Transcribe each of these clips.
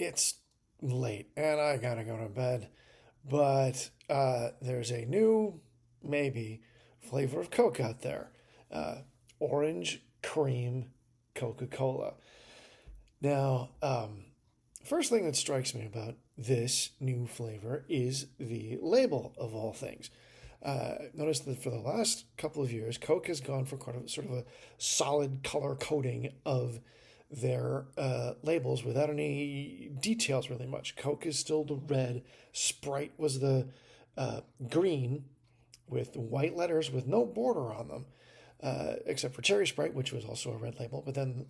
It's late and I gotta go to bed, but there's a new, maybe, flavor of Coke out there, uh, orange cream Coca-Cola. Now, first thing that strikes me about this new flavor is the label of all things. Notice that for the last couple of years, Coke has gone for quite a sort of a solid color coding of their labels without any details really much. Coke is still the red. Sprite was the green with white letters with no border on them, except for Cherry Sprite, which was also a red label. But then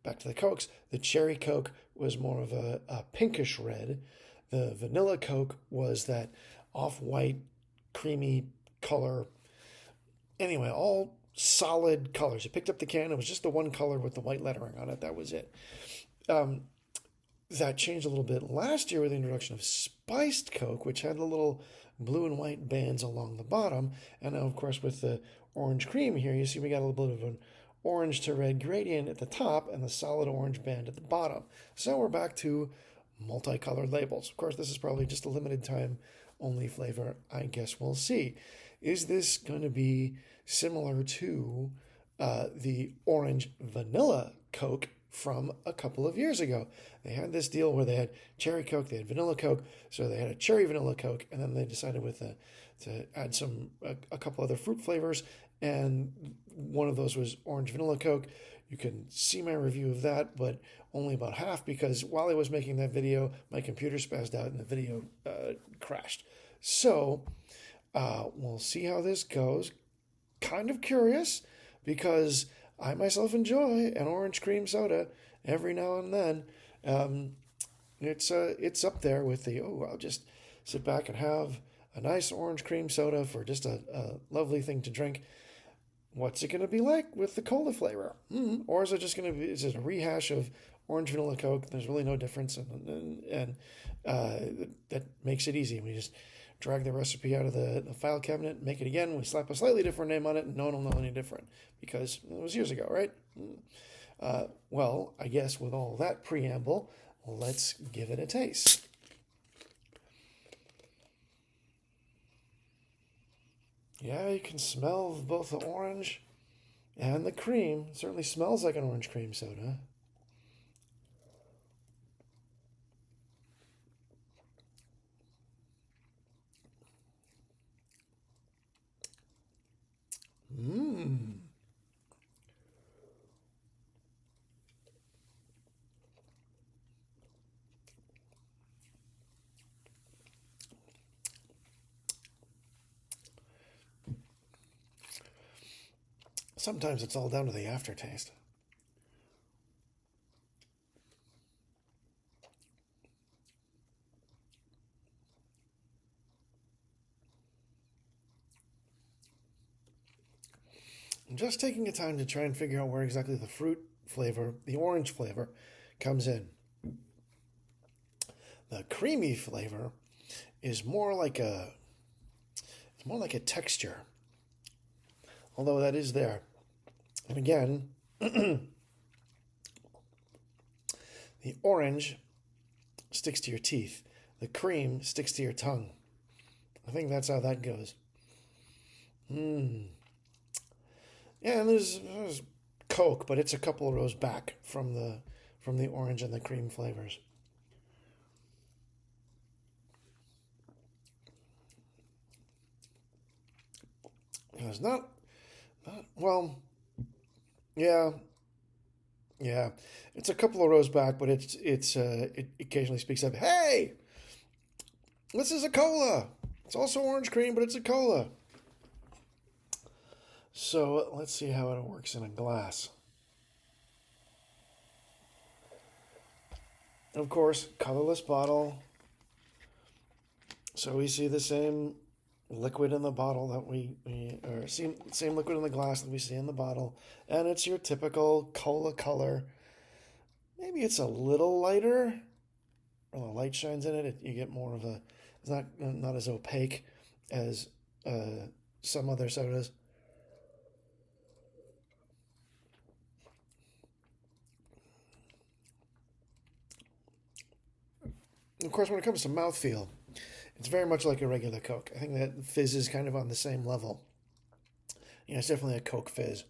back to the Cokes, the Cherry Coke was more of a pinkish red. The Vanilla Coke was that off-white, creamy color. Anyway, all solid colors. You picked up the can, it was just the one color with the white lettering on it. That was it. Um, that changed a little bit last year with the introduction of spiced Coke, which had the little blue and white bands along the bottom. And now, of course, with the orange cream here, you see we got a little bit of an orange to red gradient at the top and the solid orange band at the bottom. So we're back to multicolored labels. Of course, this is probably just a limited time only flavor. I guess we'll see. Is this going to be similar to the orange vanilla Coke from a couple of years ago? They had this deal where they had cherry Coke, they had vanilla Coke, so they had a cherry vanilla Coke, and then they decided to add a couple other fruit flavors, and one of those was orange vanilla Coke. You can see my review of that, but only about half because while I was making that video, my computer spazzed out and the video crashed. So we'll see how this goes. Kind of curious because I myself enjoy an orange cream soda every now and then. It's up there with I'll just sit back and have a nice orange cream soda for just a lovely thing to drink. What's it going to be like with the cola flavor? Or is it just going to be, is it a rehash of orange vanilla Coke? There's really no difference, and that makes it easy. We just drag the recipe out of the file cabinet, make it again. We slap a slightly different name on it, and no one will know any different because it was years ago, right? Well, I guess with all that preamble, let's give it a taste. Yeah, you can smell both the orange and the cream. It certainly smells like an orange cream soda. Mmm. Sometimes it's all down to the aftertaste. I'm just taking the time to try and figure out where exactly the fruit flavor, the orange flavor, comes in. The creamy flavor is it's more like a texture, although that is there. And again, the orange sticks to your teeth. The cream sticks to your tongue. I think that's how that goes. Mmm. Yeah, and there's Coke, but it's a couple of rows back from the orange and the cream flavors. It's not well. Yeah, yeah. It's a couple of rows back, but it occasionally speaks up. Hey, this is a cola. It's also orange cream, but it's a cola. So let's see how it works in a glass. Of course, colorless bottle. So we see the same liquid in the bottle that or same liquid in the glass that we see in the bottle, and it's your typical cola color. Maybe it's a little lighter, or the light shines in it. You get more of a. It's not as opaque as some other sodas. Of course, when it comes to mouthfeel, it's very much like a regular Coke. I think that fizz is kind of on the same level. It's definitely a Coke fizz.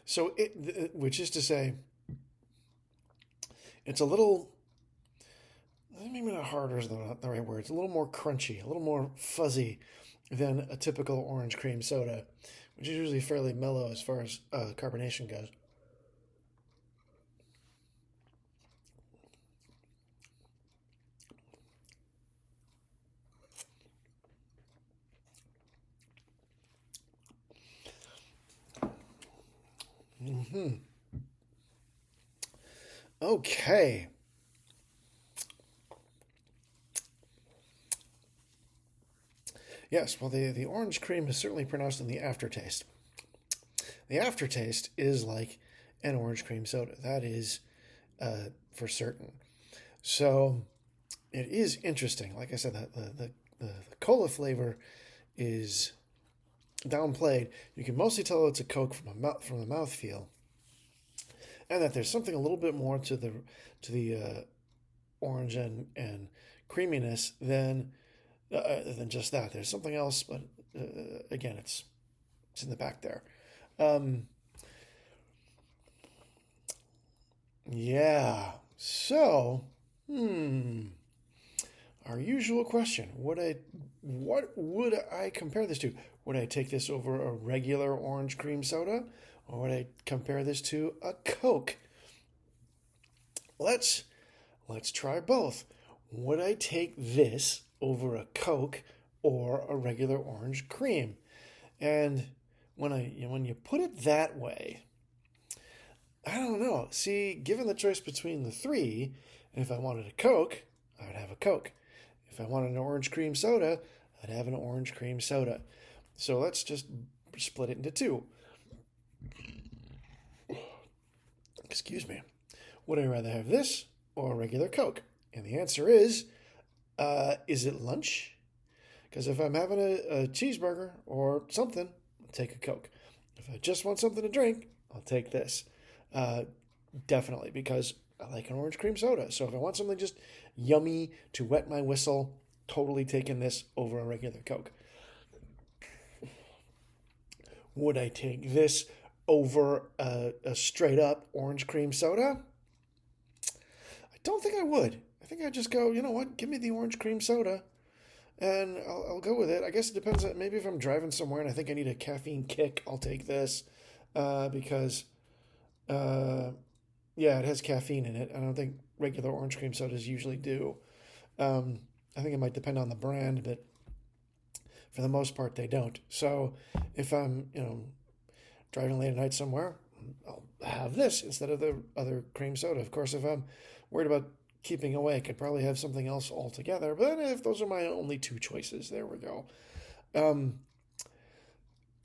So, which is to say, it's a little, maybe not harder is not the right word. It's a little more crunchy, a little more fuzzy than a typical orange cream soda, which is usually fairly mellow as far as carbonation goes. Okay. Yes, well, the orange cream is certainly pronounced in the aftertaste. The aftertaste is like an orange cream soda. That is for certain. So it is interesting. Like I said, the cola flavor is downplayed. You can mostly tell it's a Coke from the mouthfeel, and that there's something a little bit more to the orange and creaminess than just that. There's something else, but again, it's in the back there. Um, yeah. So, our usual question: what would I compare this to? Would I take this over a regular orange cream soda, or would I compare this to a Coke? Let's try both. Would I take this over a Coke or a regular orange cream? And when you put it that way, I don't know. See, given the choice between the three, if I wanted a Coke, I would have a Coke. If I wanted an orange cream soda, I'd have an orange cream soda. So let's just split it into two. Excuse me. Would I rather have this or a regular Coke? And the answer is it lunch? Because if I'm having a cheeseburger or something, I'll take a Coke. If I just want something to drink, I'll take this. Uh, Definitely, because I like an orange cream soda. So if I want something just yummy to wet my whistle, totally taking this over a regular Coke. Would I take this over a straight up orange cream soda? I don't think I would. I think I'd just go, you know what, give me the orange cream soda and I'll go with it. I guess it depends on maybe if I'm driving somewhere and I think I need a caffeine kick, I'll take this because, yeah, it has caffeine in it. I don't think regular orange cream sodas usually do. I think it might depend on the brand, but for the most part, they don't. So if I'm, driving late at night somewhere, I'll have this instead of the other cream soda. Of course, if I'm worried about keeping awake, I'd probably have something else altogether. But if those are my only two choices, there we go. Um,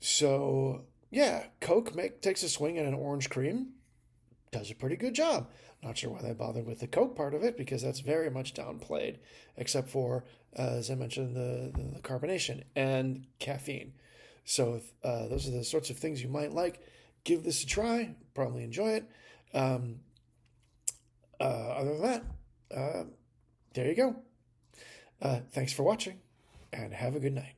so yeah, Coke takes a swing at an orange cream, does a pretty good job. Not sure why they bothered with the Coke part of it because that's very much downplayed, except for, as I mentioned, the carbonation and caffeine. So those are the sorts of things you might like. Give this a try. Probably enjoy it. Other than that, there you go. Thanks for watching and have a good night.